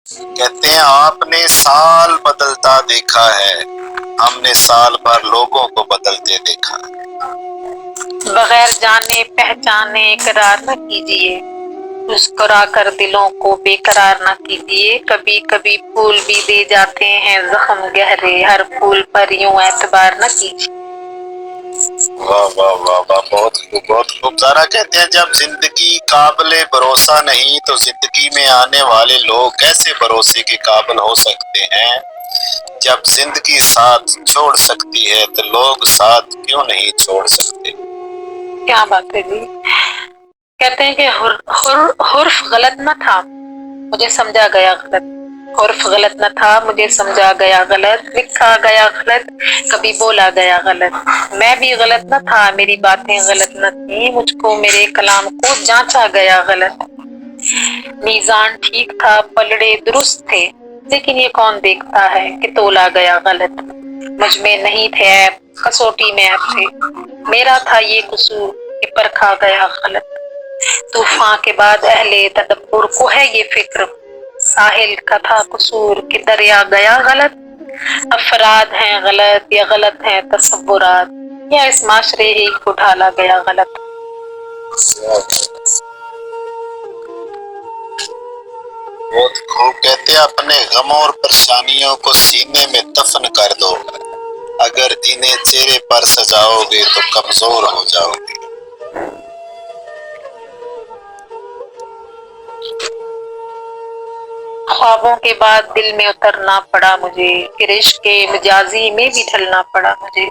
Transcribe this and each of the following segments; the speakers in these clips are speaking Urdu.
کہتے ہیں آپ نے سال بدلتا دیکھا ہے، ہم نے سال بھر لوگوں کو بدلتے دیکھا ہے۔ بغیر جانے پہچانے اقرار نہ کیجیے، مسکرا کر دلوں کو بے قرار نہ کیجیے، کبھی کبھی پھول بھی دے جاتے ہیں زخم گہرے، ہر پھول پر یوں اعتبار نہ کیجیے۔ واہ واہ واہ واہ، بہت خوب بہت خوب۔ ذرا کہتے ہیں جب زندگی قابل بھروسہ نہیں تو زندگی میں آنے والے لوگ کیسے بھروسے کے قابل ہو سکتے ہیں؟ جب زندگی ساتھ چھوڑ سکتی ہے تو لوگ ساتھ کیوں نہیں چھوڑ سکتے؟ کیا بات ہے جی۔ کہتے ہیں کہ حرف غلط نہ تھا، مجھے سمجھا گیا غلط، حرف غلط نہ تھا مجھے سمجھا گیا غلط، لکھا گیا غلط، کبھی بولا گیا غلط، میں بھی غلط نہ تھا، میری باتیں غلط نہ تھیں، مجھ کو میرے کلام کو جانچا گیا غلط، میزان ٹھیک تھا پلڑے درست تھے، لیکن یہ کون دیکھتا ہے کہ تولا گیا غلط، مجھ میں نہیں تھے عیب کسوٹی میں عیب تھے، میرا تھا یہ قصور کہ پرکھا گیا غلط، طوفان کے بعد اہل تدبر کو ہے یہ فکر، ساحل کا تھا قصور کہ دریا گیا غلط، افراد ہیں غلط یا غلط ہیں تصورات، یا اس معاشرے ہی کو ڈھالا گیا غلط۔ بہت خوب۔ کہتے ہیں اپنے غموں اور پریشانیوں کو سینے میں دفن کر دو، اگر انہیں چہرے پر سجاؤ گے تو کمزور ہو جاؤ گے۔ خوابوں کے بعد دل میں اترنا پڑا مجھے، پھر عشق کے مجازی میں بھی ڈھلنا پڑا مجھے،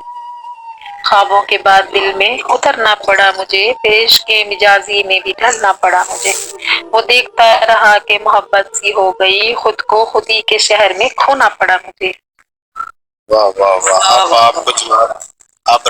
خوابوں کے بعد دل میں اترنا پڑا مجھے، پھر عشق کے مجازی میں بھی ڈھلنا پڑا مجھے، وہ دیکھتا رہا کہ محبت سی ہو گئی، خود کو خودی کے شہر میں کھونا پڑا مجھے۔ واہ واہ واہ، اب آپ کچھ اب